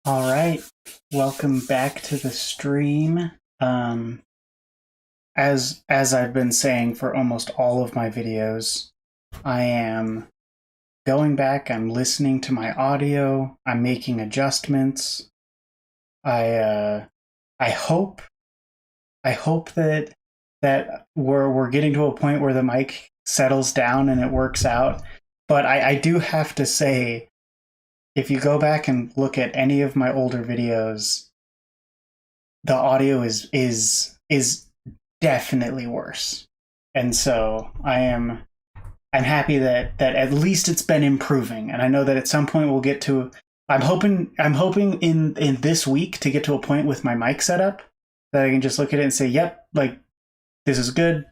All right, welcome back to the stream. As I've been saying for almost all of my videos, I am going back. I'm listening to my audio. I'm making adjustments. I I hope that we're getting to a point where the mic settles down and it works out. But I do have to say, if you go back and look at any of my older videos, the audio is definitely worse. And so I'm happy that at least it's been improving. And I know that at some point we'll get to I'm hoping in this week to get to a point with my mic setup that I can just look at it and say, yep, like this is good.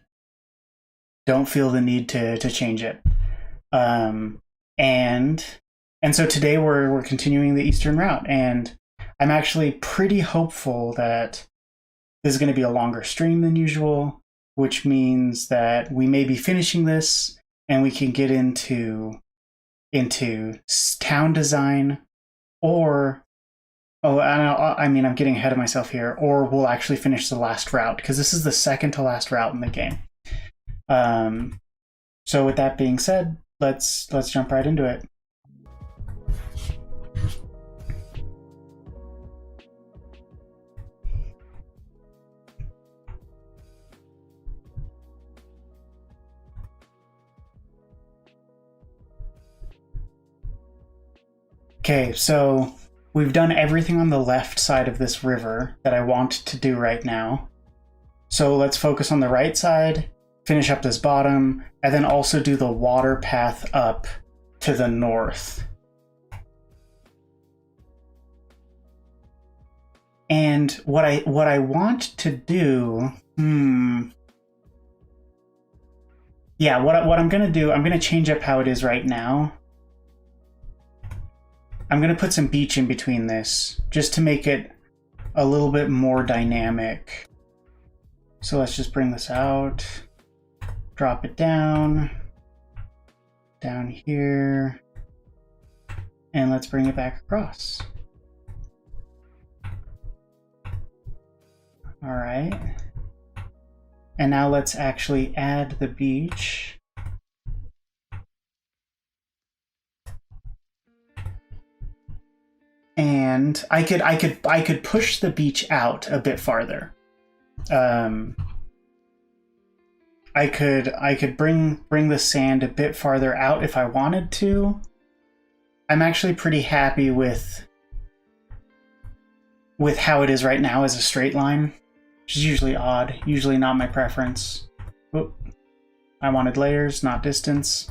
Don't feel the need to change it. Um and and so today we're continuing the Eastern route, and I'm actually pretty hopeful that this is going to be a longer stream than usual, which means that we may be finishing this and we can get into town design, or I mean, I'm getting ahead of myself here, or we'll actually finish the last route because this is the second to last route in the game. So with that being said, let's jump right into it. Okay, so we've done everything on the left side of this river that I want to do right now. So let's focus on the right side, finish up this bottom, and then also do the water path up to the north. And what I want to do, yeah, what I'm gonna do, I'm gonna change up how it is right now. I'm going to put some beach in between this just to make it a little bit more dynamic. So let's just bring this out, drop it down here, and let's bring it back across. All right. And now let's actually add the beach. And I could push the beach out a bit farther. I could bring the sand a bit farther out if I wanted to. I'm actually pretty happy with how it is right now as a straight line, which is usually odd, usually not my preference. Oop. I wanted layers, not distance.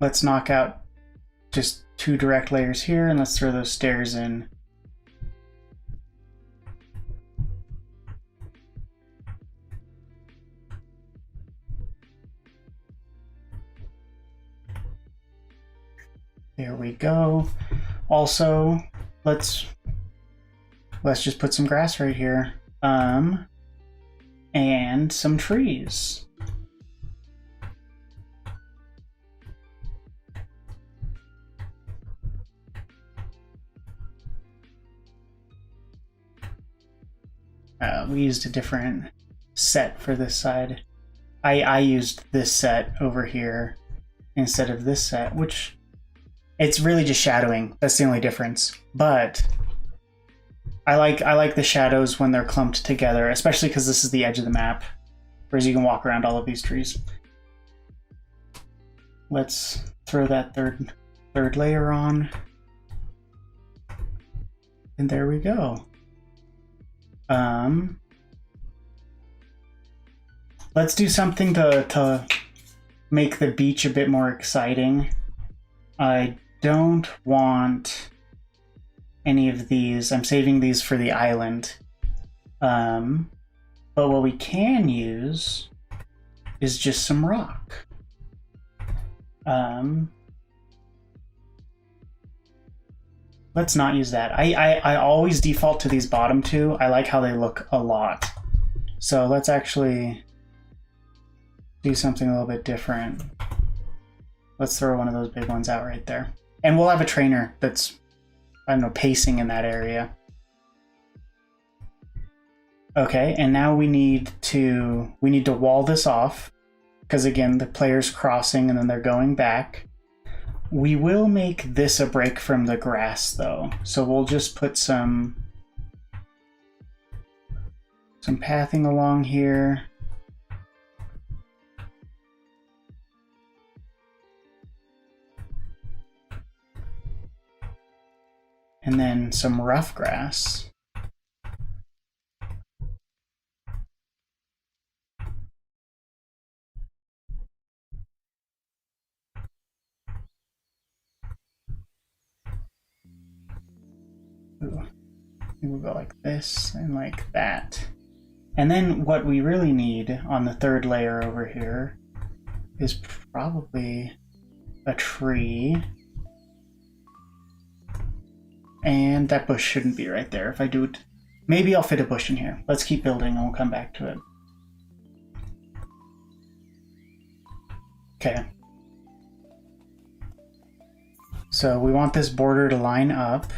Let's knock out just 2 direct layers here, and let's throw those stairs in. There we go. Also, let's just put some grass right here. And some trees. We used a different set for this side. I used this set over here instead of this set, which it's really just shadowing. That's the only difference. But I like the shadows when they're clumped together, especially because this is the edge of the map, whereas you can walk around all of these trees. Let's throw that third layer on. And there we go. Let's do something to make the beach a bit more exciting. I don't want any of these. I'm saving these for the island. But what we can use is just some rock. Let's not use that. I always default to these bottom 2. I like how they look a lot. So let's actually do something a little bit different. Let's throw one of those big ones out right there. And we'll have a trainer that's I don't know, pacing in that area. Okay, and now we need to wall this off, because again, the player's crossing and then they're going back. We will make this a break from the grass though, so we'll just put some pathing along here. And then some rough grass. Ooh. We'll go like this and like that. And then what we really need on the third layer over here is probably a tree. And that bush shouldn't be right there. If I do it, maybe I'll fit a bush in here. Let's keep building and we'll come back to it. Okay. So we want this border to line up,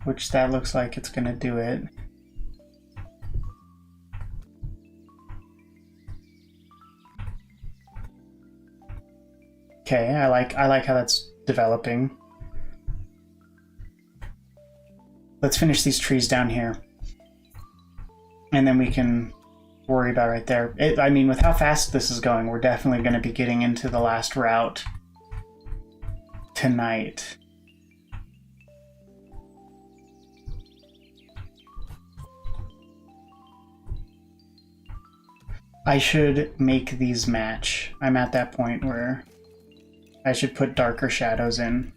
which that looks like it's gonna do it. Okay, I like how that's developing. Let's finish these trees down here. And then we can worry about right there. I mean, with how fast this is going, we're definitely going to be getting into the last route tonight. I should make these match. I'm at that point where I should put darker shadows in.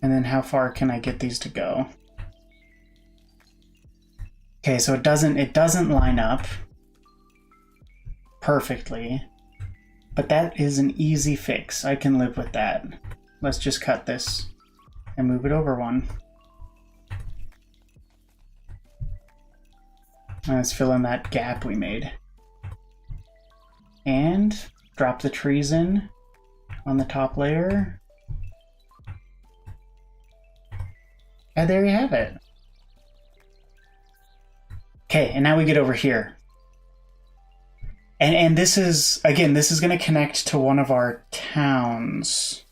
And then how far can I get these to go? Okay, so it doesn't line up perfectly, but that is an easy fix. I can live with that. Let's just cut this and move it over one. And let's fill in that gap we made. And drop the trees in on the top layer. And there you have it. Okay, and now we get over here. And this is, again, this is going to connect to one of our towns.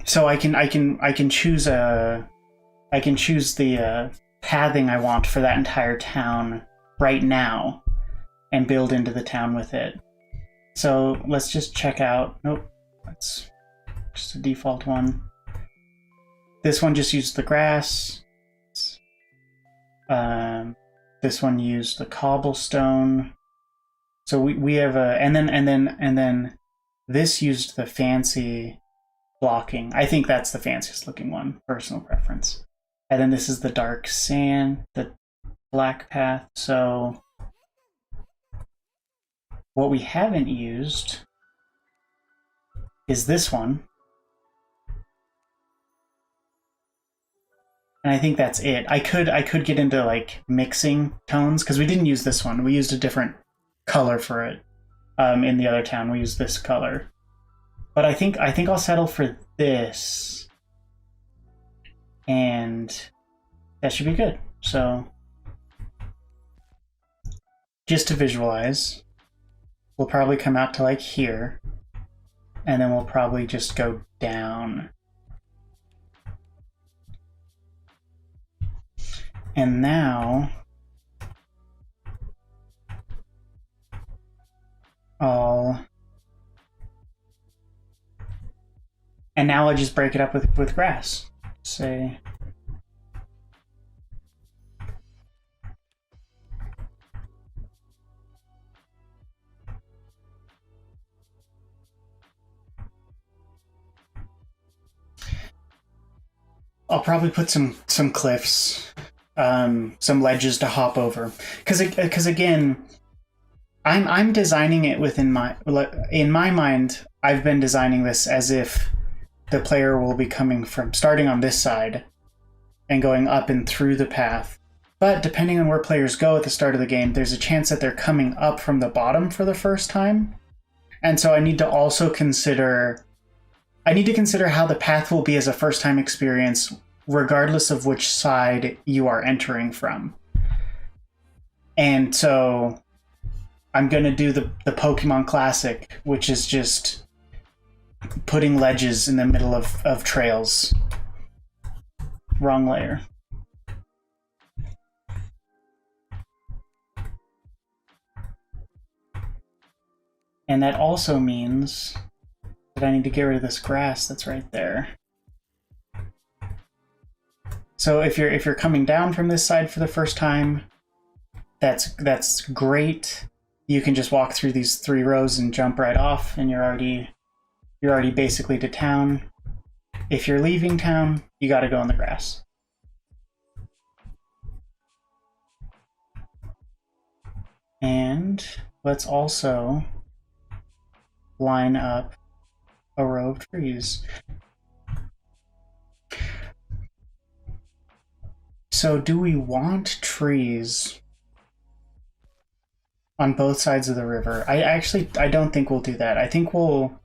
So I can choose the pathing I want for that entire town right now and build into the town with it. So let's just check out, nope, that's just a default one. This one just used the grass. This one used the cobblestone. So we have a, and then this used the fancy blocking. I think that's the fanciest looking one, personal preference. And then this is the dark sand, the black path. So what we haven't used is this one. And I think that's it. I could get into like mixing tones because we didn't use this one. We used a different color for it. In the other town, we used this color. But I think I'll settle for this, and that should be good. So just to visualize, we'll probably come out to like here, and then we'll probably just go down. And now I'll just break it up with grass. Say I'll probably put some cliffs, some ledges to hop over, because again, I'm designing it in my mind. I've been designing this as if the player will be coming from starting on this side and going up and through the path. But depending on where players go at the start of the game, there's a chance that they're coming up from the bottom for the first time. And so I need to also consider how the path will be as a first-time experience, regardless of which side you are entering from. And so I'm going to do the Pokemon Classic, which is just putting ledges in the middle of trails. Wrong layer. And that also means that I need to get rid of this grass that's right there. So if you're coming down from this side for the first time, that's great. You can just walk through these 3 rows and jump right off, and you're already basically to town. If you're leaving town, you got to go in the grass. And let's also line up a row of trees. So do we want trees on both sides of the river? I don't think we'll do that. I think we'll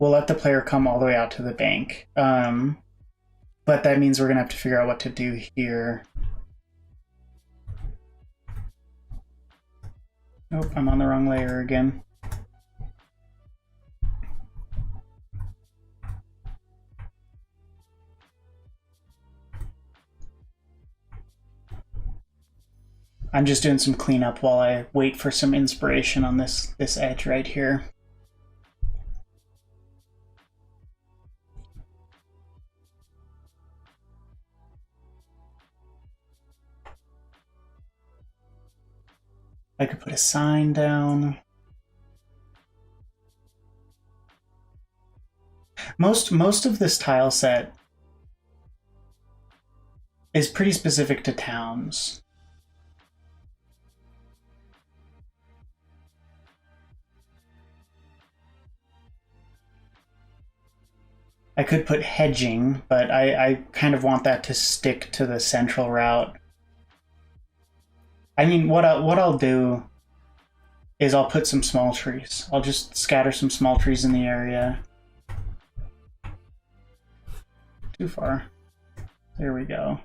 let the player come all the way out to the bank. But that means we're gonna have to figure out what to do here. Oh, I'm on the wrong layer again. I'm just doing some cleanup while I wait for some inspiration on this edge right here. I could put a sign down. Most of this tile set is pretty specific to towns. I could put hedging, but I kind of want that to stick to the central route. I mean, what I'll do is I'll put some small trees. I'll just scatter some small trees in the area. Too far. There we go.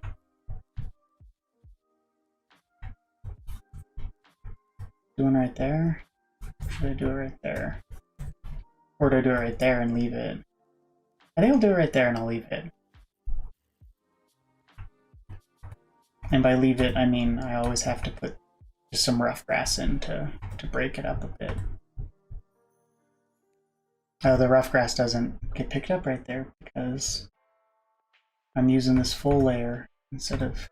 Doing right there? Should I do it right there? Or do I do it right there and leave it? I think I'll do it right there and I'll leave it. And by leave it, I mean I always have to put just some rough grass in to break it up a bit. Oh, the rough grass doesn't get picked up right there because I'm using this full layer instead of...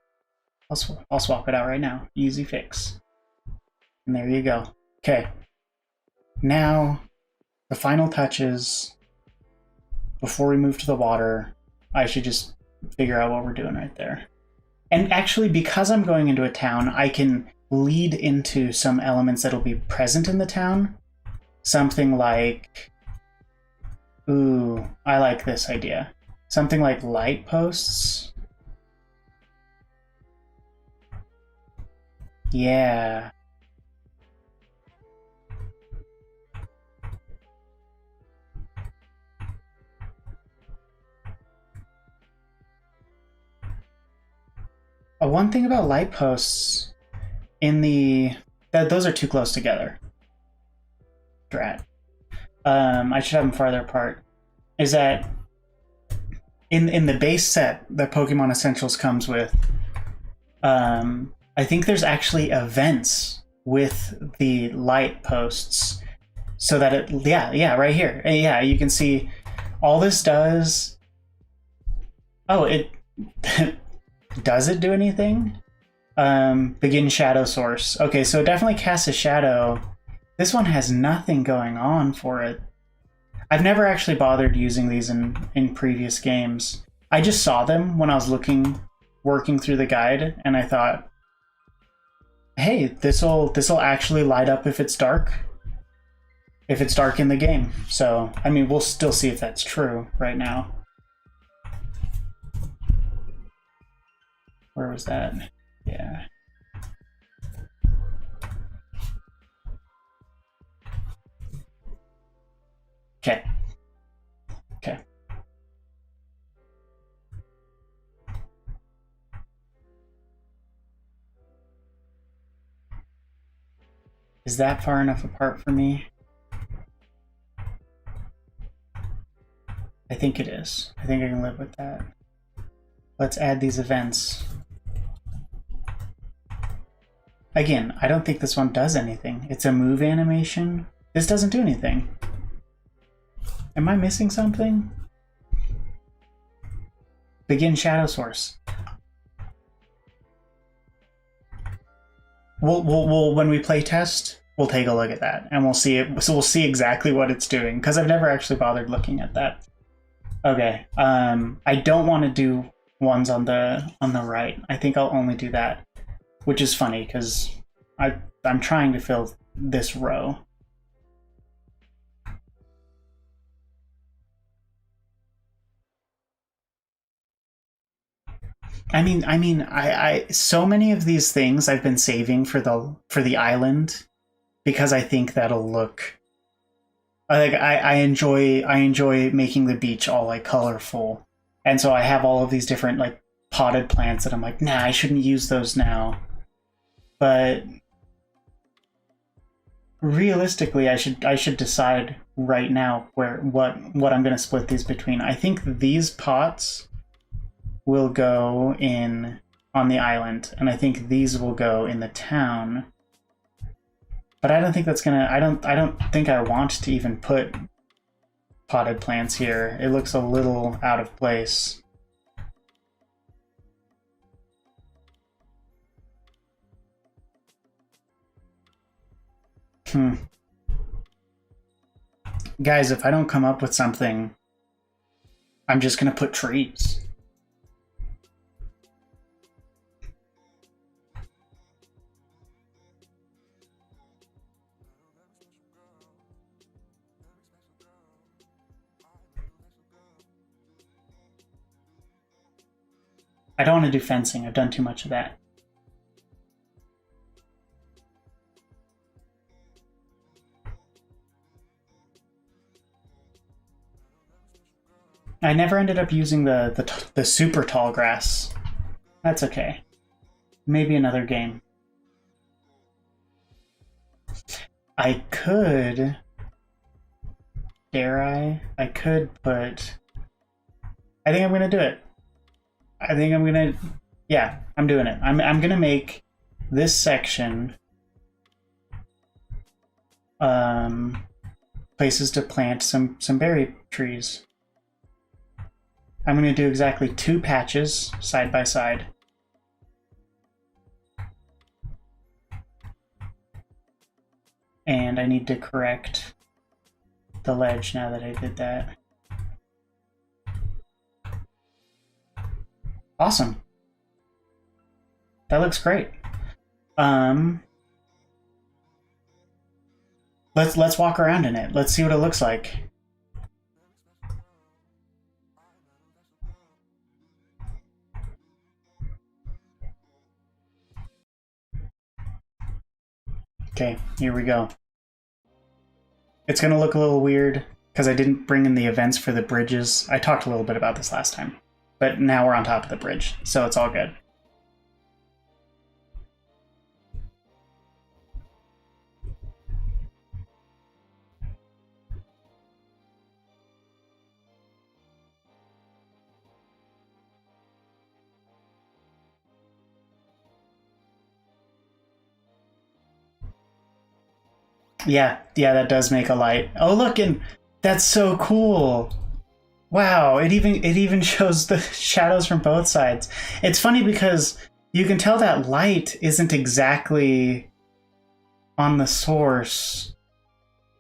I'll swap it out right now. Easy fix. And there you go. Okay. Now, the final touches. Before we move to the water, I should just figure out what we're doing right there. And actually, because I'm going into a town, I can lead into some elements that'll be present in the town. Something like... Ooh, I like this idea. Something like light posts. Yeah. One thing about light posts in those are too close together. Drat. I should have them farther apart. Is that in the base set that Pokemon Essentials comes with, I think there's actually events with the light posts so that it, yeah, right here. Yeah, you can see all this does. Oh, it does it do anything? Begin shadow source. Okay, so it definitely casts a shadow. This one has nothing going on for it. I've never actually bothered using these in previous games. I just saw them when I was working through the guide, and I thought, hey, this'll actually light up if it's dark. If it's dark in the game. So, I mean, we'll still see if that's true right now. Where was that? Yeah. Okay. Okay. Is that far enough apart for me? I think it is. I think I can live with that. Let's add these events. Again, I don't think this one does anything. It's a move animation. This doesn't do anything. Am I missing something? Begin shadow source. We'll when we play test, we'll take a look at that and we'll see it. So we'll see exactly what it's doing because I've never actually bothered looking at that. Okay. I don't want to do ones on the right. I think I'll only do that, which is funny because I'm trying to fill this row. I mean, so many of these things I've been saving for the island because I think that'll look like I enjoy making the beach all like colorful, and so I have all of these different like potted plants that I'm like, nah, I shouldn't use those now, but realistically, I should decide right now what I'm going to split these between. I think these pots will go in on the island, and I think these will go in the town. But I don't think that's gonna. I don't think I want to even put potted plants here. It looks a little out of place. Guys, if I don't come up with something, I'm just gonna put trees. I don't want to do fencing. I've done too much of that. I never ended up using the super tall grass. That's okay. Maybe another game. I could... Dare I? I could put... I think I'm going to do it. I think I'm going to... Yeah, I'm doing it. I'm going to make this section places to plant some berry trees. I'm going to do exactly 2 patches side by side. And I need to correct the ledge now that I did that. Awesome. That looks great. Let's walk around in it. Let's see what it looks like. Okay, here we go. It's gonna look a little weird because I didn't bring in the events for the bridges. I talked a little bit about this last time, but now we're on top of the bridge, so it's all good. Yeah, that does make a light. Oh, look, and that's so cool. Wow, it even shows the shadows from both sides. It's funny because you can tell that light isn't exactly on the source.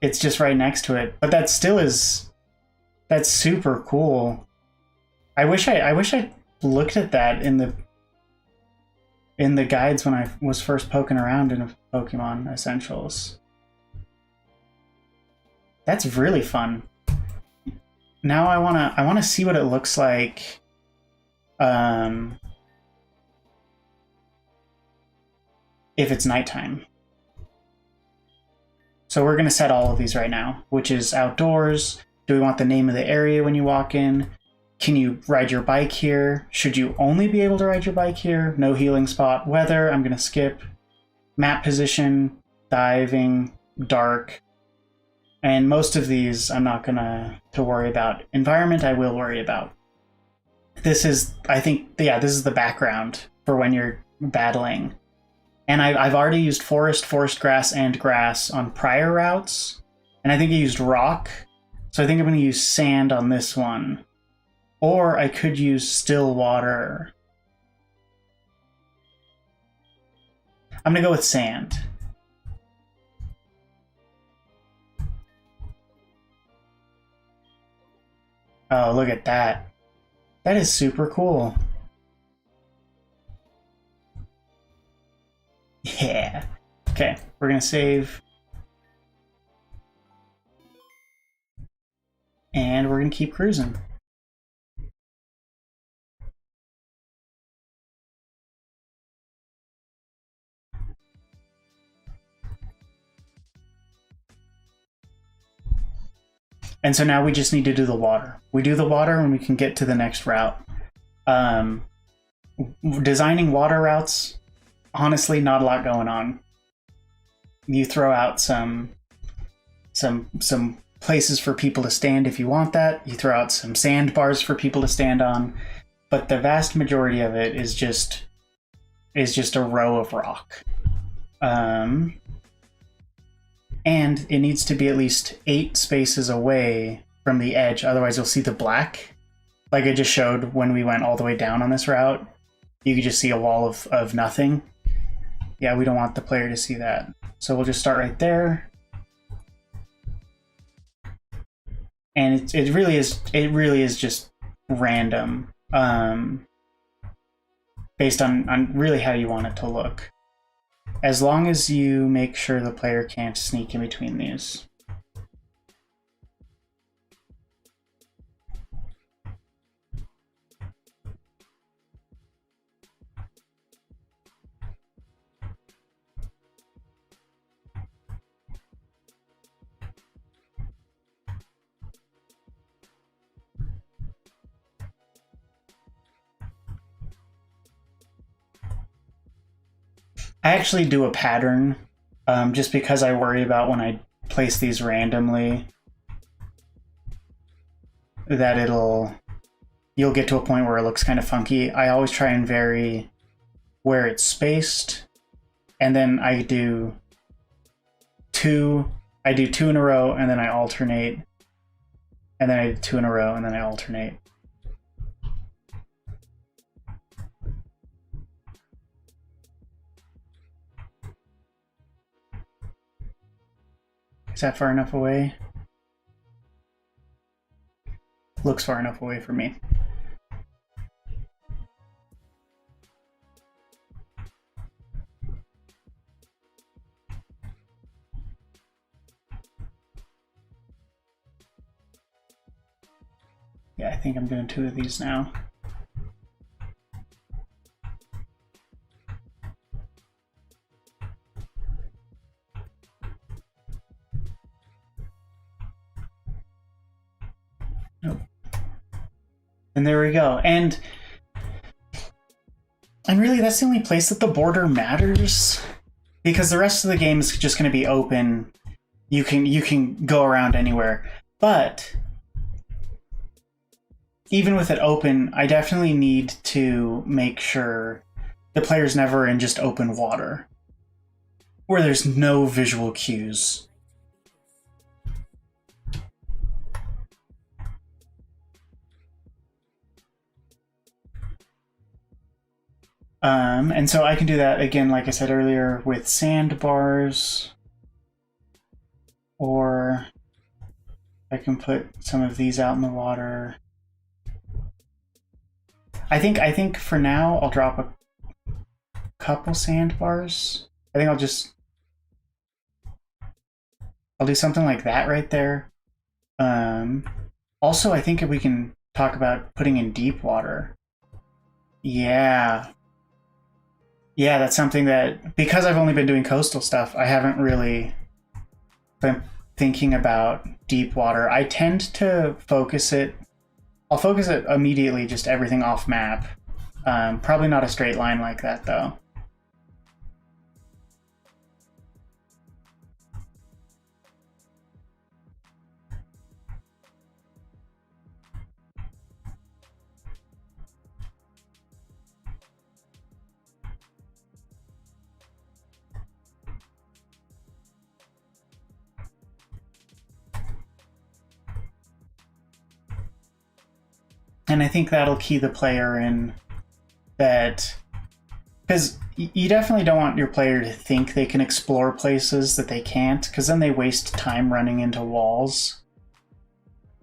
It's just right next to it, but that still is that's super cool. I wish I looked at that in the guides when I was first poking around in Pokemon Essentials. That's really fun. Now I wanna see what it looks like if it's nighttime. So we're going to set all of these right now, which is outdoors. Do we want the name of the area when you walk in? Can you ride your bike here? Should you only be able to ride your bike here? No healing spot. Weather, I'm going to skip. Map position, diving, dark. And most of these I'm not going to worry about. Environment I will worry about. This is, I think, yeah, this is the background for when you're battling. And I've already used forest grass, and grass on prior routes. And I think I used rock. So I think I'm going to use sand on this one. Or I could use still water. I'm going to go with sand. Oh, look at that. That is super cool. Yeah. Okay, we're going to save. And we're going to keep cruising. And so now we just need to do the water. We do the water and we can get to the next route. Designing water routes, honestly, not a lot going on. You throw out some places for people to stand if you want that. You throw out some sandbars for people to stand on. But the vast majority of it is just a row of rock. And it needs to be at least 8 spaces away from the edge, otherwise you'll see the black. Like I just showed when we went all the way down on this route. You could just see a wall of nothing. Yeah, we don't want the player to see that. So we'll just start right there. And it really is just random. Based on really how you want it to look. As long as you make sure the player can't sneak in between these. I actually do a pattern just because I worry about when I place these randomly that you'll get to a point where it looks kind of funky. I always try and vary where it's spaced, and then I do two in a row, and then I alternate, and then I do 2 in a row, and then I alternate. Is that far enough away? Looks far enough away for me. Yeah, I think I'm doing 2 of these now. Nope. And there we go. And really, that's the only place that the border matters, because the rest of the game is just going to be open. You can go around anywhere. But even with it open, I definitely need to make sure the player's never in just open water, where there's no visual cues. And so I can do that again, like I said earlier, with sandbars, or I can put some of these out in the water. I think for now I'll drop a couple sandbars. I think I'll do something like that right there. Also, I think if we can talk about putting in deep water. Yeah. Yeah, that's something that, because I've only been doing coastal stuff, I haven't really been thinking about deep water. I tend to I'll focus it immediately, just everything off map. Probably not a straight line like that, though. And I think that'll key the player in that, because you definitely don't want your player to think they can explore places that they can't, because then they waste time running into walls.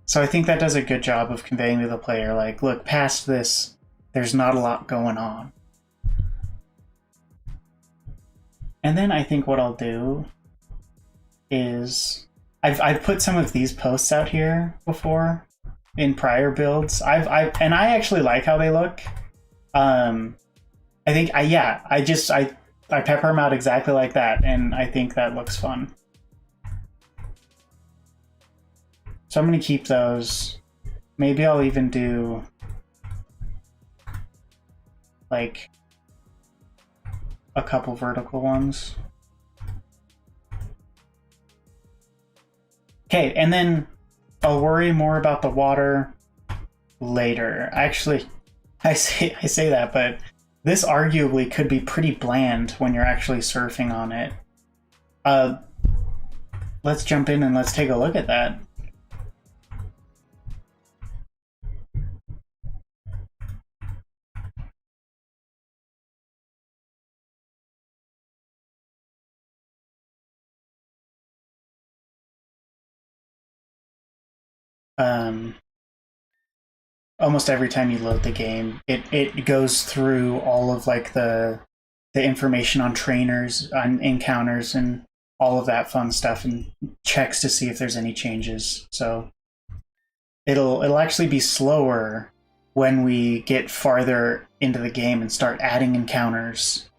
So I think that does a good job of conveying to the player, like, look, past this, there's not a lot going on. And then I think what I'll do is I've put some of these posts out here before in prior builds. And I actually like how they look. I think I pepper them out exactly like that, and I think that looks fun. So I'm gonna keep those. Maybe I'll even do like a couple vertical ones. Okay, and then I'll worry more about the water later. Actually, I say that, but this arguably could be pretty bland when you're actually surfing on it. Let's jump in and let's take a look at that. Almost every time you load the game, it goes through all of like the information on trainers, on encounters, and all of that fun stuff, and checks to see if there's any changes. So it'll actually be slower when we get farther into the game and start adding encounters.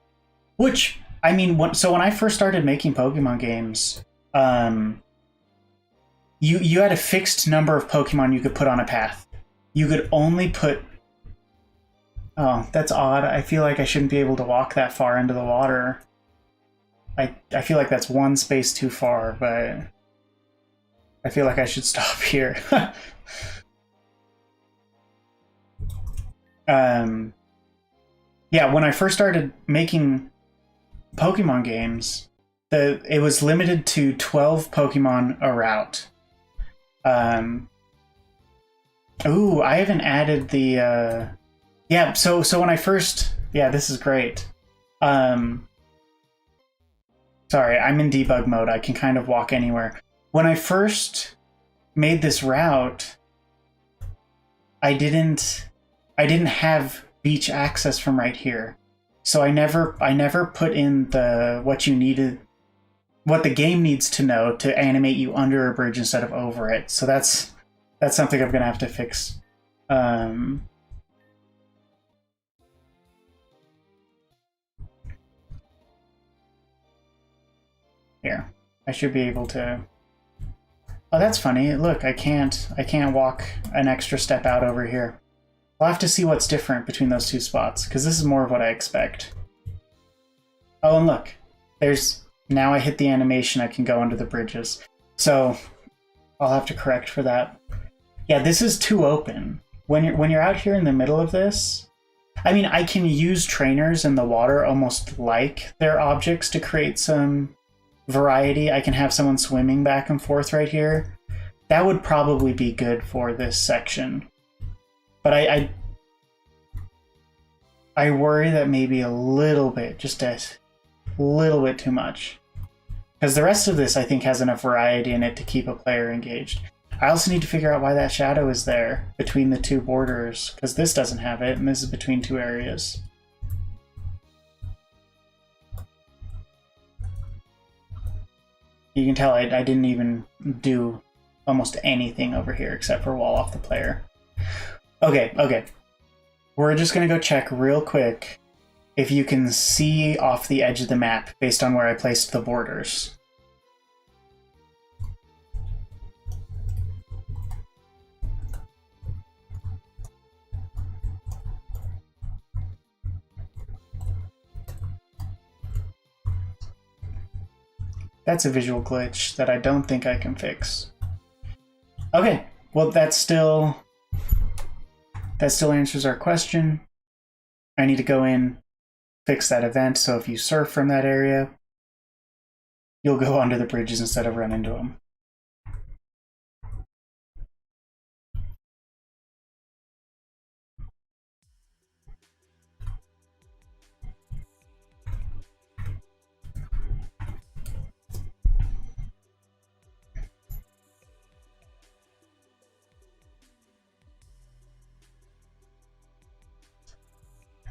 Which, I mean, so when I first started making Pokemon games, you had a fixed number of Pokemon you could put on a path. You could only put... Oh, that's odd. I feel like I shouldn't be able to walk that far into the water. I feel like that's one space too far, but I feel like I should stop here. Yeah, when I first started making Pokemon games, it was limited to 12 Pokemon a route. Ooh, I haven't added the... Yeah, so when I first... Yeah, this is great. Sorry, I'm in debug mode. I can kind of walk anywhere. When I first made this route, I didn't have beach access from right here. So I never put in what the game needs to know to animate you under a bridge instead of over it. So that's something I'm gonna have to fix. Here, I should be able to. Oh, that's funny. Look, I can't walk an extra step out over here. I'll have to see what's different between those two spots, because this is more of what I expect. Oh, and look, now I hit the animation, I can go under the bridges. So I'll have to correct for that. Yeah, this is too open. When you're out here in the middle of this, I mean, I can use trainers in the water almost like they're objects to create some variety. I can have someone swimming back and forth right here. That would probably be good for this section. But I worry that maybe a little bit, just a little bit too much. Because the rest of this, I think, has enough variety in it to keep a player engaged. I also need to figure out why that shadow is there between the two borders, because this doesn't have it, and this is between two areas. You can tell I didn't even do almost anything over here except for wall off the player. Okay. We're just going to go check real quick if you can see off the edge of the map based on where I placed the borders. That's a visual glitch that I don't think I can fix. Okay, well that still answers our question. I need to go in, fix that event, so if you surf from that area, you'll go under the bridges instead of run into them.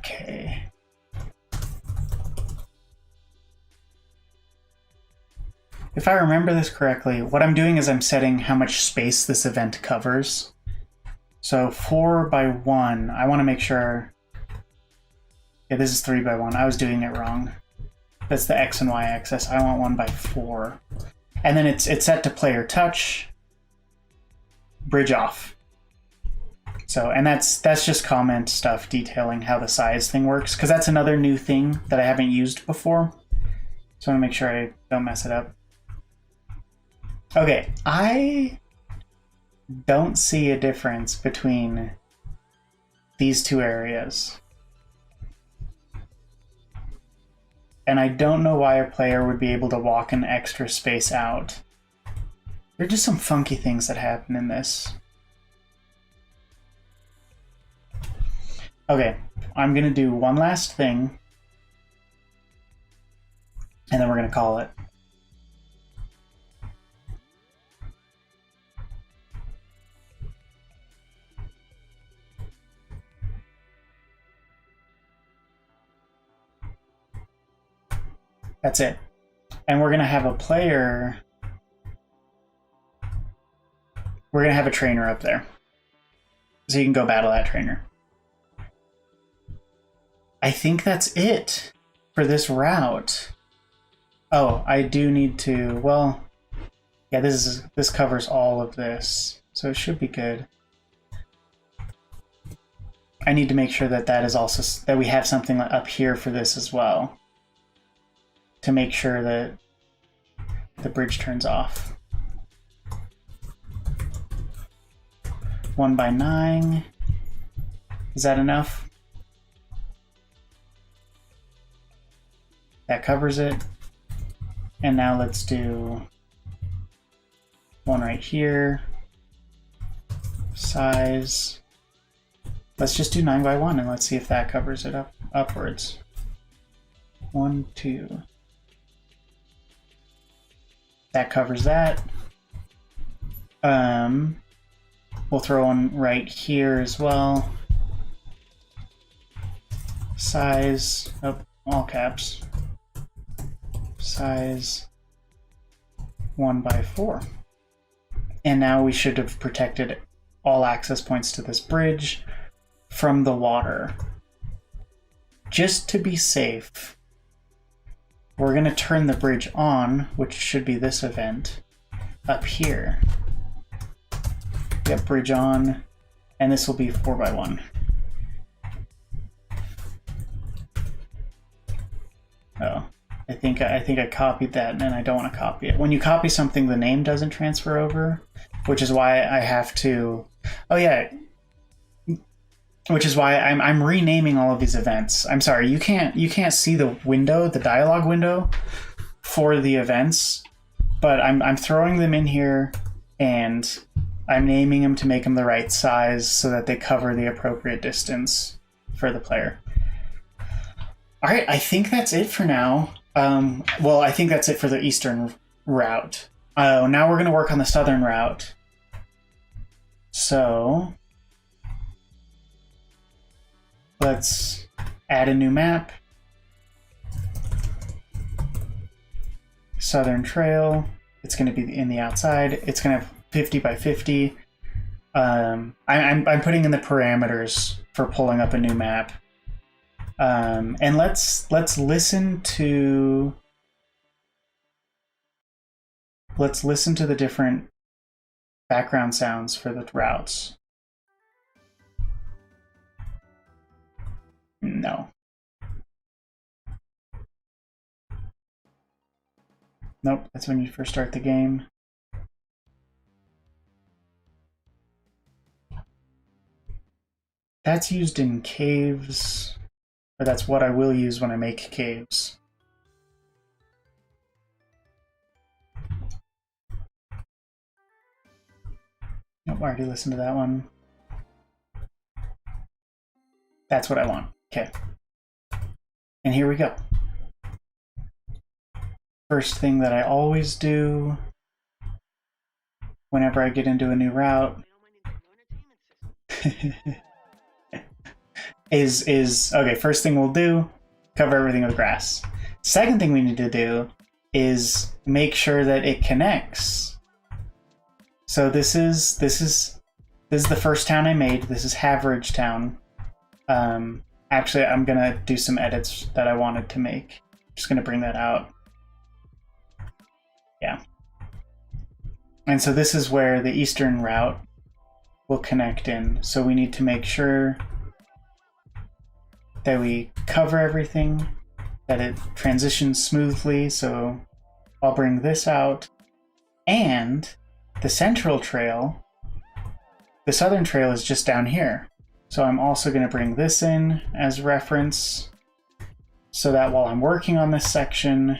Okay. If I remember this correctly, what I'm doing is I'm setting how much space this event covers. So 4 by 1, I want to make sure... Yeah, this is 3 by 1. I was doing it wrong. That's the X and Y axis. I want 1 by 4. And then it's set to player touch, bridge off. So, and that's just comment stuff detailing how the size thing works, because that's another new thing that I haven't used before. So I want to make sure I don't mess it up. Okay, I don't see a difference between these two areas. And I don't know why a player would be able to walk an extra space out. There are just some funky things that happen in this. Okay, I'm going to do one last thing, and then we're going to call it. That's it. And we're going to have a player... We're going to have a trainer up there. So you can go battle that trainer. I think that's it for this route. Oh, I do need to... Well, yeah, this covers all of this. So it should be good. I need to make sure that that is also... that we have something up here for this as well, to make sure that the bridge turns off. 1 by 9. Is that enough? That covers it. And now let's do one right here. Size. Let's just do 9 by 1 and let's see if that covers it upwards. 1, 2. That covers that. We'll throw one right here as well. Size, oh, all caps. Size 1 by 4. And now we should have protected all access points to this bridge from the water. Just to be safe, we're going to turn the bridge on, which should be this event, up here. Yep, bridge on, and this will be 4 by 1. Oh, I think I copied that, and I don't want to copy it. When you copy something, the name doesn't transfer over, which is why I have to... Oh yeah, which is why I'm renaming all of these events. I'm sorry, you can't see the window, the dialogue window for the events, but I'm throwing them in here, and I'm naming them to make them the right size so that they cover the appropriate distance for the player. All right, I think that's it for now. Well, I think that's it for the eastern route. Now we're going to work on the southern route. So let's add a new map. Southern Trail. It's going to be in the outside. It's going to have 50 by 50. I'm putting in the parameters for pulling up a new map. And let's listen to the different background sounds for the routes. No. Nope, that's when you first start the game. That's used in caves, or that's what I will use when I make caves. Nope, I already listened to that one. That's what I want. Okay. And here we go. First thing that I always do whenever I get into a new route is okay, first thing we'll do, cover everything with grass. Second thing we need to do is make sure that it connects. So this is the first town I made. This is Haveridge Town. Actually, I'm gonna do some edits that I wanted to make. Just gonna bring that out. Yeah. And so this is where the eastern route will connect in. So we need to make sure that we cover everything, that it transitions smoothly. So I'll bring this out. And the central trail, the southern trail is just down here. So I'm also going to bring this in as reference so that while I'm working on this section,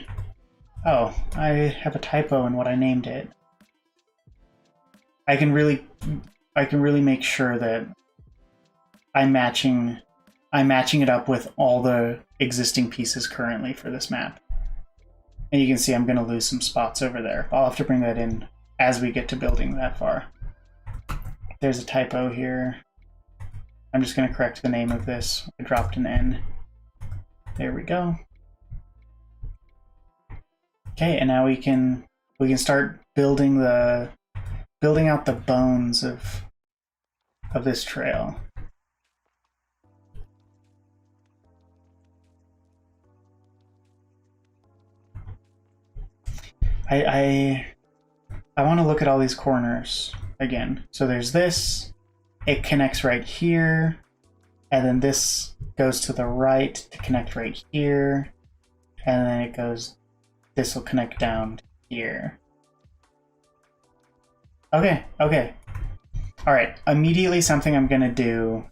oh, I have a typo in what I named it. I can really make sure that I'm matching it up with all the existing pieces currently for this map. And you can see I'm going to lose some spots over there. I'll have to bring that in as we get to building that far. There's a typo here. I'm just going to correct the name of this. I dropped an N. There we go. Okay, and now we can start building out the bones of this trail. I want to look at all these corners again. So there's this, it connects right here, and then this goes to the right to connect right here, and then it goes, this will connect down here. Okay. All right, immediately something I'm gonna do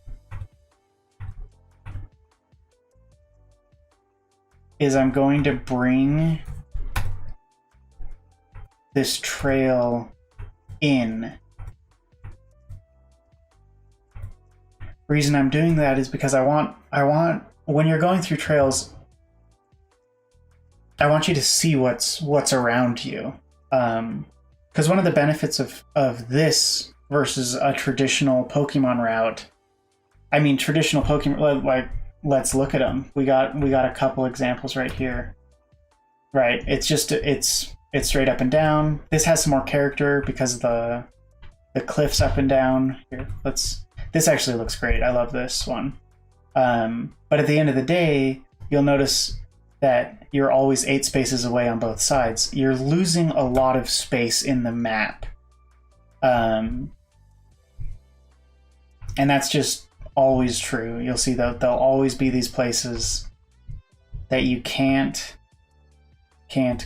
is I'm going to bring this trail in. Reason I'm doing that is because I want when you're going through trails, I want you to see what's around you. Because one of the benefits of this versus a traditional Pokemon route, I mean traditional Pokemon, like let's look at them. We got a couple examples right here. Right, it's straight up and down. This has some more character because the cliffs up and down. Here, this actually looks great. I love this one. But at the end of the day, you'll notice that you're always 8 spaces away on both sides. You're losing a lot of space in the map. And that's just always true. You'll see that there'll always be these places that you can't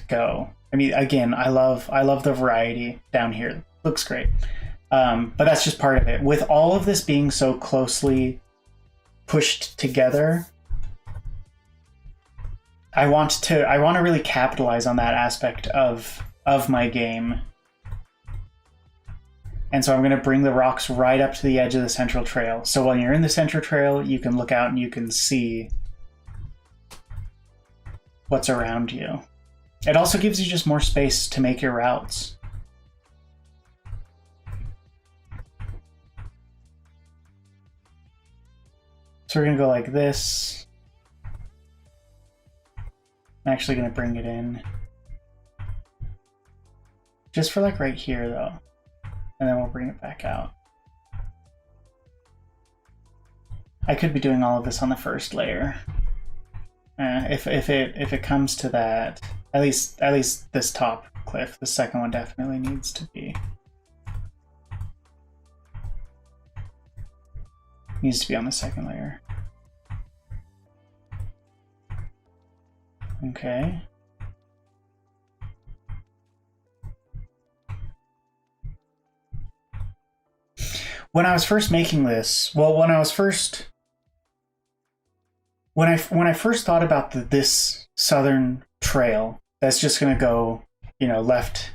go. I mean, again, I love the variety down here. Looks great. But that's just part of it. With all of this being so closely pushed together, I want to really capitalize on that aspect of my game. And so I'm going to bring the rocks right up to the edge of the central trail. So when you're in the central trail, you can look out and you can see what's around you. It also gives you just more space to make your routes. So we're going to go like this. I'm actually going to bring it in. Just for like right here though. And then we'll bring it back out. I could be doing all of this on the first layer. If it comes to that, at least this top cliff, the second one definitely needs to be on the second layer. Okay. When I was first making this, well, when I first thought about this southern trail, that's just going to go, left,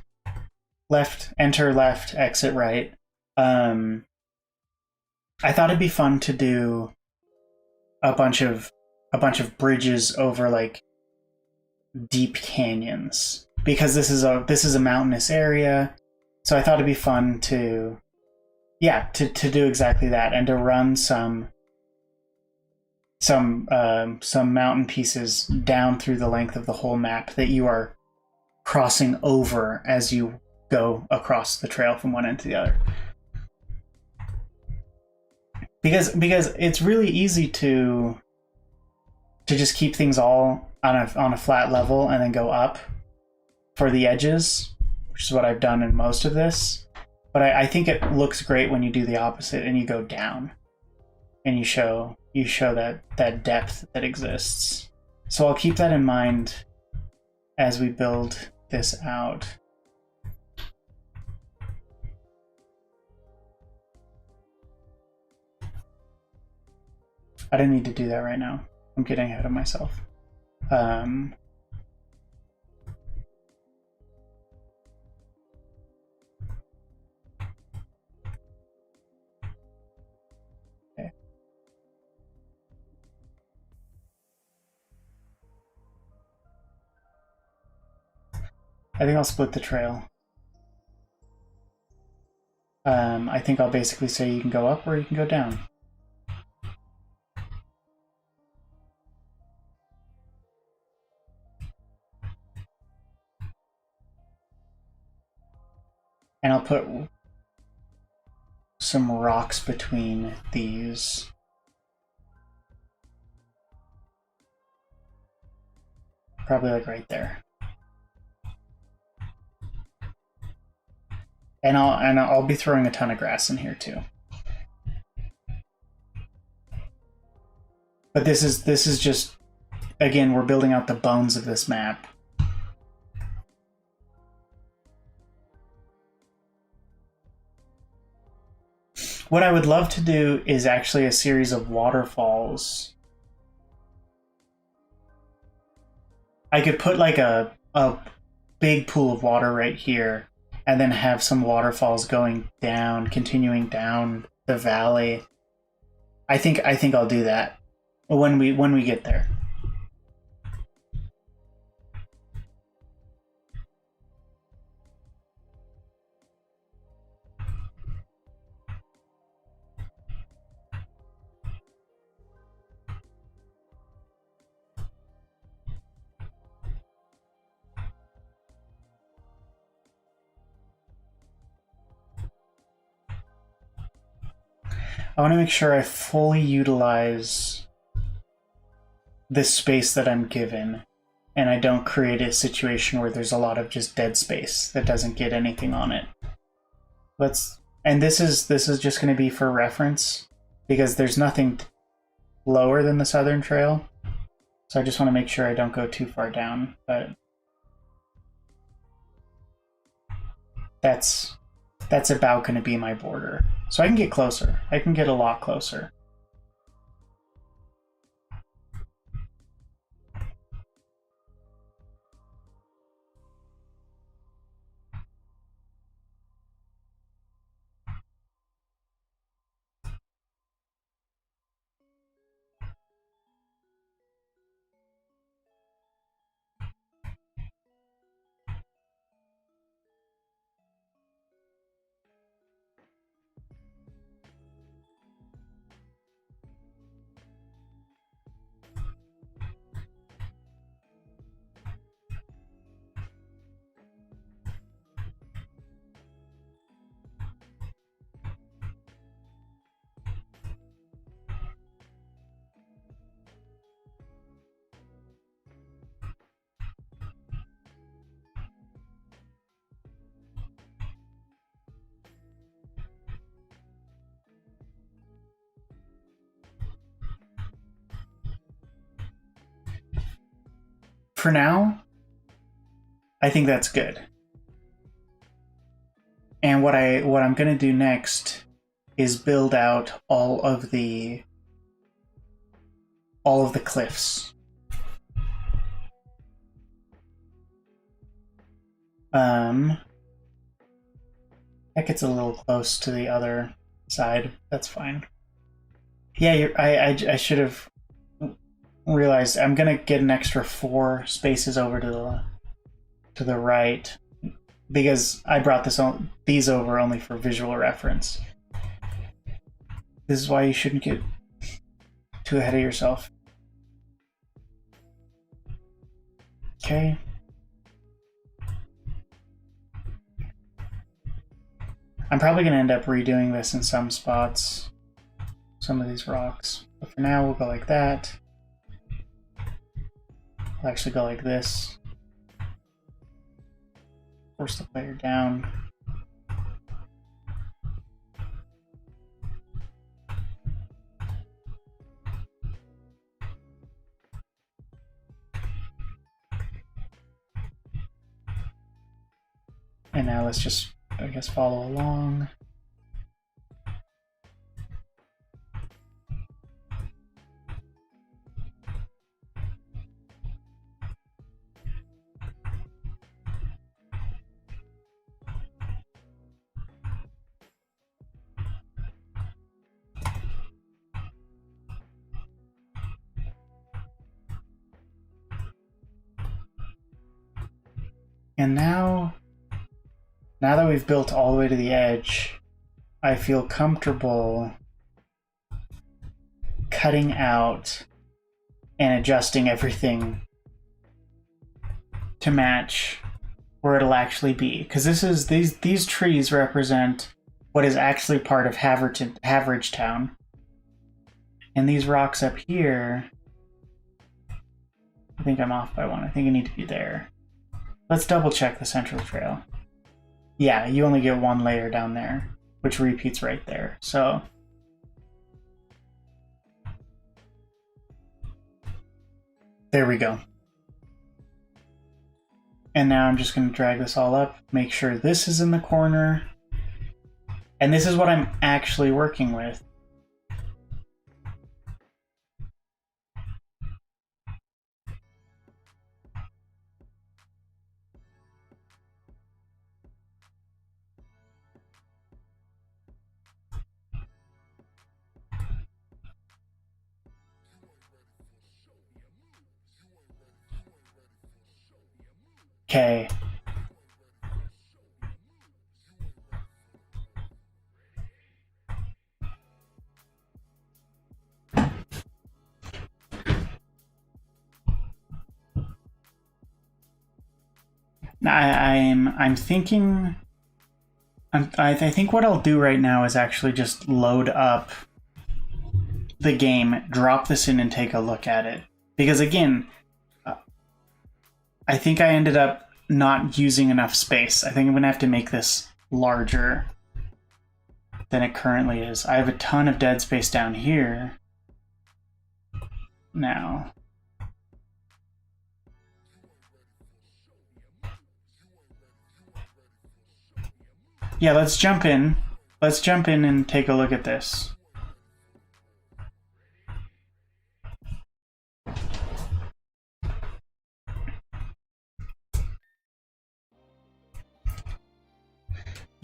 enter left, exit right. I thought it'd be fun to do a bunch of bridges over like deep canyons, because this is a mountainous area. So I thought it'd be fun to do exactly that, and to run some mountain pieces down through the length of the whole map that you are crossing over as you go across the trail from one end to the other. Because it's really easy to just keep things all on a flat level and then go up for the edges, which is what I've done in most of this. But I think it looks great when you do the opposite and you go down and you show that depth that exists. So I'll keep that in mind as we build this out. I didn't need to do that right now. I'm getting ahead of myself. Okay. I think I'll split the trail. I think I'll basically say you can go up or you can go down. And I'll put some rocks between these. Probably like right there. And I'll be throwing a ton of grass in here too. But this is just, again, we're building out the bones of this map. What I would love to do is actually a series of waterfalls. I could put like a big pool of water right here, and then have some waterfalls going down, continuing down the valley. I think I'll do that when we get there. I want to make sure I fully utilize this space that I'm given, and I don't create a situation where there's a lot of just dead space that doesn't get anything on it. And this is just going to be for reference, because there's nothing lower than the Southern Trail. So I just want to make sure I don't go too far down, but that's about going to be my border. So I can get closer. I can get a lot closer. for now, I think that's good. And what I'm gonna do next is build out all of the cliffs. That gets a little close to the other side. That's fine. Yeah, I should have realized I'm gonna get an extra 4 spaces over to the right because I brought these over only for visual reference. This is why you shouldn't get too ahead of yourself. Okay. I'm probably going to end up redoing this in some spots, some of these rocks. But for now, we'll go like that. I'll actually go like this. Force the player down. And now let's just, I guess, follow along. And now that we've built all the way to the edge, I feel comfortable cutting out and adjusting everything to match where it'll actually be. Because these trees represent what is actually part of Haverage Town. And these rocks up here, I think I'm off by 1. I think I need to be there. Let's double check the central trail. Yeah, you only get 1 layer down there, which repeats right there. So there we go. And now I'm just going to drag this all up, make sure this is in the corner. And this is what I'm actually working with. Okay. Now I'm thinking. I think what I'll do right now is actually just load up the game, drop this in, and take a look at it. Because again, I think I ended up not using enough space. I think I'm going to have to make this larger than it currently is. I have a ton of dead space down here now. Yeah, let's jump in. Let's jump in and take a look at this.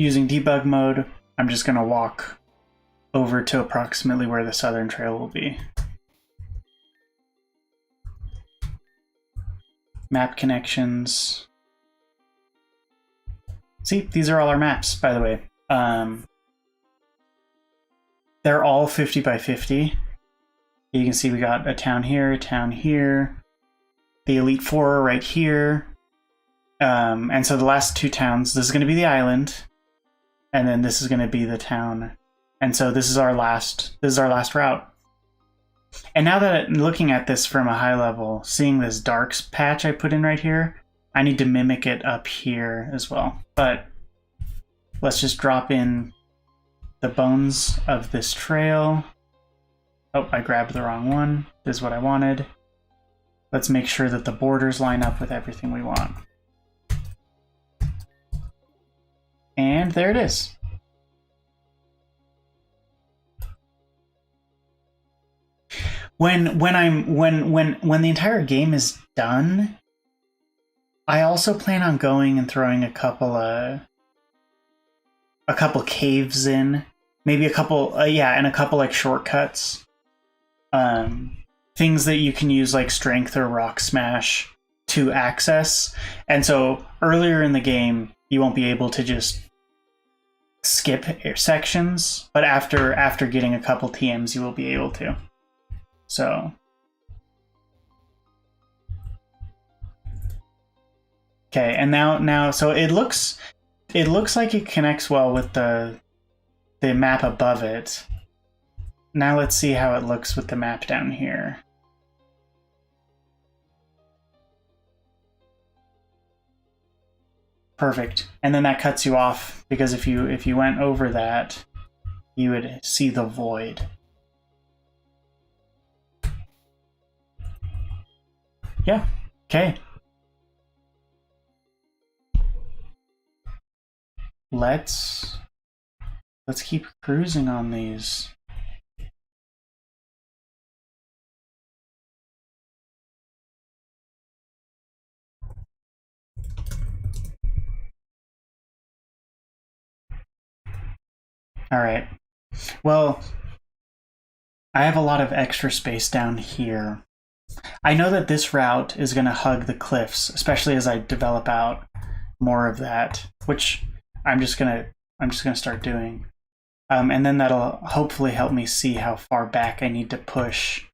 Using debug mode, I'm just going to walk over to approximately where the southern trail will be. Map connections. See, these are all our maps, by the way. They're all 50 by 50. You can see we got a town here, a town here. The Elite Four are right here. And so the last 2 towns, this is going to be the island. And then this is going to be the town. And so this is our last route. And now that looking at this from a high level, seeing this darks patch I put in right here, I need to mimic it up here as well. But let's just drop in the bones of this trail. Oh, I grabbed the wrong one. This is what I wanted. Let's make sure that the borders line up with everything we want. And there it is. When the entire game is done, I also plan on going and throwing a couple caves in, maybe a couple and a couple like shortcuts, things that you can use like strength or rock smash to access. And so earlier in the game, you won't be able to just skip sections, but after getting a couple TMs, you will be able to. So, okay, and now, so it looks like it connects well with the map above it. Now let's see how it looks with the map down here. Perfect. And then that cuts you off, because if you went over that, you would see the void. Yeah. Okay. Let's keep cruising on these. All right. Well, I have a lot of extra space down here. I know that this route is going to hug the cliffs, especially as I develop out more of that, which I'm just gonna start doing, and then that'll hopefully help me see how far back I need to push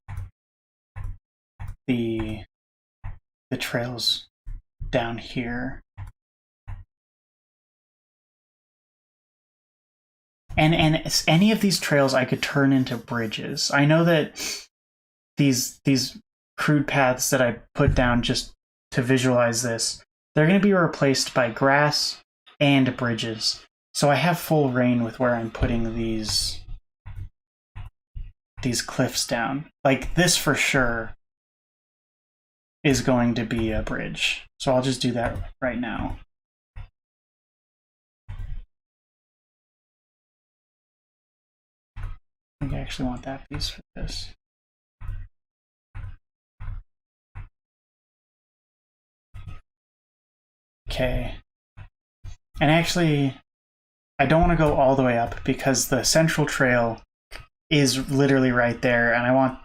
the trails down here. And any of these trails I could turn into bridges. I know that these crude paths that I put down just to visualize this, they're going to be replaced by grass and bridges. So I have full reign with where I'm putting these cliffs down. Like this for sure is going to be a bridge. So I'll just do that right now. I think I actually want that piece for this. Okay. And actually, I don't want to go all the way up because the central trail is literally right there, and I want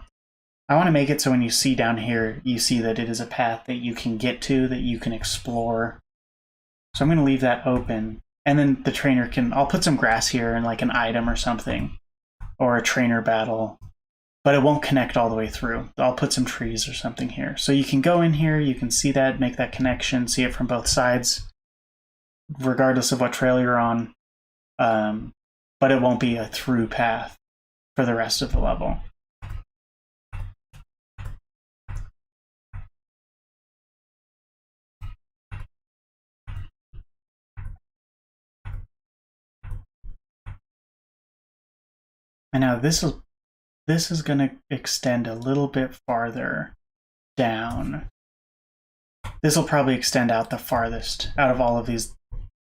to make it so when you see down here, you see that it is a path that you can get to, that you can explore. So I'm going to leave that open, and then the trainer can, I'll put some grass here and like an item or something, or a trainer battle, but it won't connect all the way through. I'll put some trees or something here. So you can go in here, you can see that, make that connection, see it from both sides, regardless of what trail you're on, but it won't be a through path for the rest of the level. And now this is going to extend a little bit farther down. This will probably extend out the farthest out of all of these.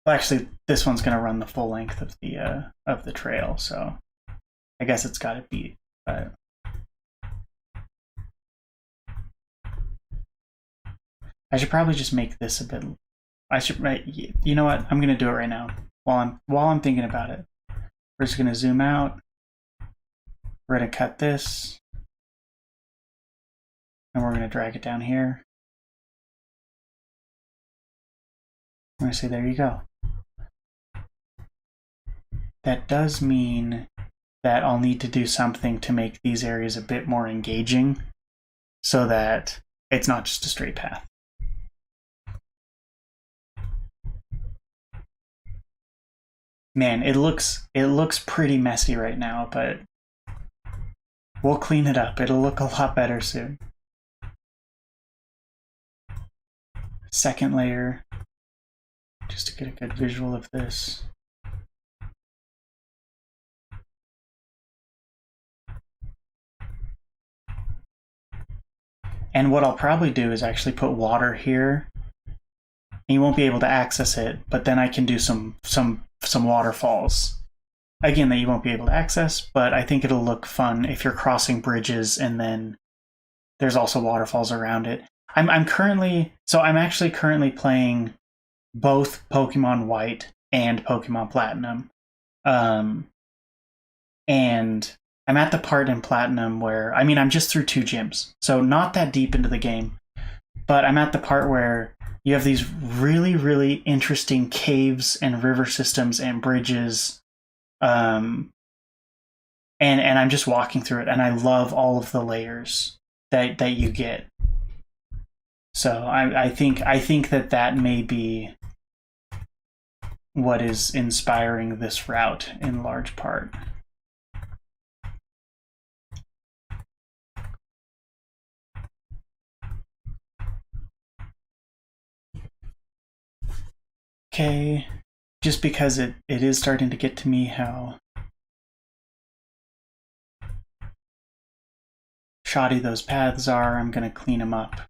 Well, actually, this one's going to run the full length of the trail, so I guess it's got to beat. But I should probably just make this a bit. You know what? I'm going to do it right now while I'm thinking about it. We're just going to zoom out. We're going to cut this, and we're going to drag it down here. I'm going to say, there you go. That does mean that I'll need to do something to make these areas a bit more engaging so that it's not just a straight path. Man, it looks pretty messy right now, but we'll clean it up. It'll look a lot better soon. Second layer, just to get a good visual of this. And what I'll probably do is actually put water here. You won't be able to access it, but then I can do some waterfalls. Again, that you won't be able to access, but I think it'll look fun if you're crossing bridges and then there's also waterfalls around it. I'm actually currently playing both Pokemon White and Pokemon Platinum. And I'm at the part in Platinum where, I mean, I'm just through 2 gyms, so not that deep into the game, but I'm at the part where you have these really, really interesting caves and river systems and bridges. And I'm just walking through it, and I love all of the layers that you get. So I think that may be what is inspiring this route in large part. Okay, just because it is starting to get to me how shoddy those paths are, I'm going to clean them up.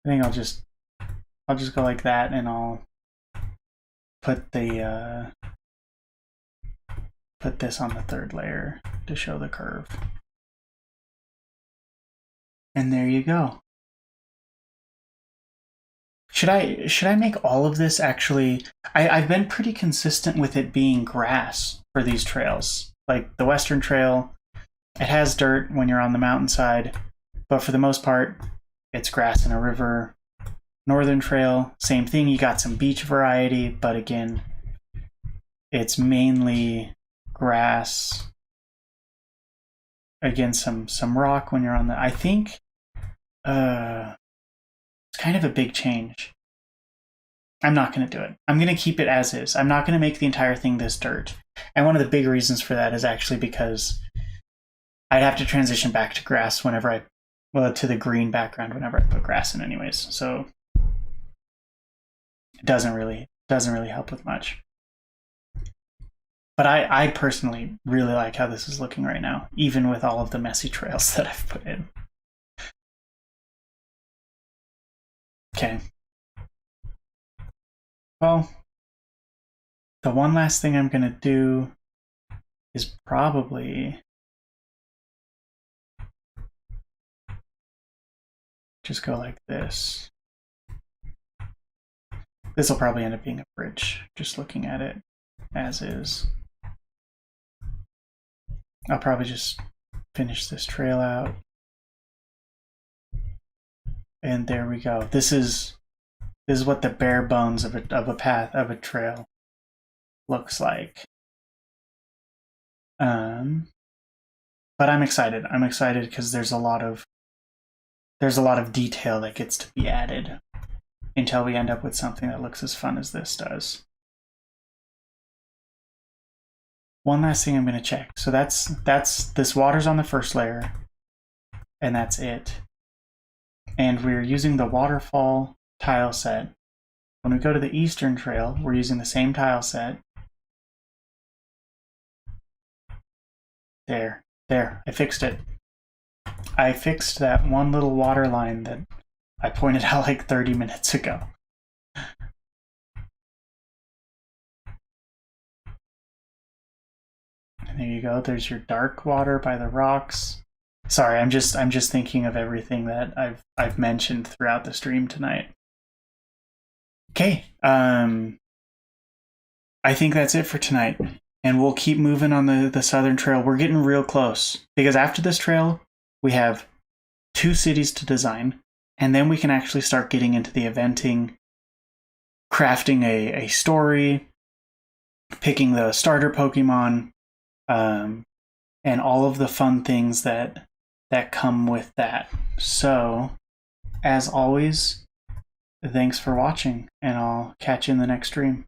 I think I'll just go like that, and I'll put the put this on the 3rd layer to show the curve. And there you go. Should I make all of this actually? I've been pretty consistent with it being grass for these trails. Like the Western Trail, it has dirt when you're on the mountainside, but for the most part, it's grass in a river. Northern Trail, same thing. You got some beach variety, but again, it's mainly grass. Again, some rock when you're on the. I think it's kind of a big change. I'm not going to do it. I'm going to keep it as is. I'm not going to make the entire thing this dirt. And one of the big reasons for that is actually because I'd have to transition back to grass whenever to the green background whenever I put grass in anyways. So it doesn't really help with much. But I personally really like how this is looking right now, even with all of the messy trails that I've put in. Okay. Well, the one last thing I'm going to do is probably just go like this. This will probably end up being a bridge, just looking at it as is. I'll probably just finish this trail out. And there we go. This is what the bare bones of a path, of a trail looks like. But I'm excited. I'm excited because there's a lot of detail that gets to be added until we end up with something that looks as fun as this does. One last thing I'm going to check. So that's this water's on the 1st layer, and that's it. And we're using the waterfall tile set. When we go to the Eastern Trail, we're using the same tile set. There, I fixed it. I fixed that one little water line that I pointed out like 30 minutes ago. And there you go. There's your dark water by the rocks. Sorry, I'm just thinking of everything that I've mentioned throughout the stream tonight. Okay, I think that's it for tonight, and we'll keep moving on the Southern Trail. We're getting real close because after this trail, we have 2 cities to design, and then we can actually start getting into the eventing, crafting a story, picking the starter Pokemon, and all of the fun things that come with that. So, as always, thanks for watching, and I'll catch you in the next stream.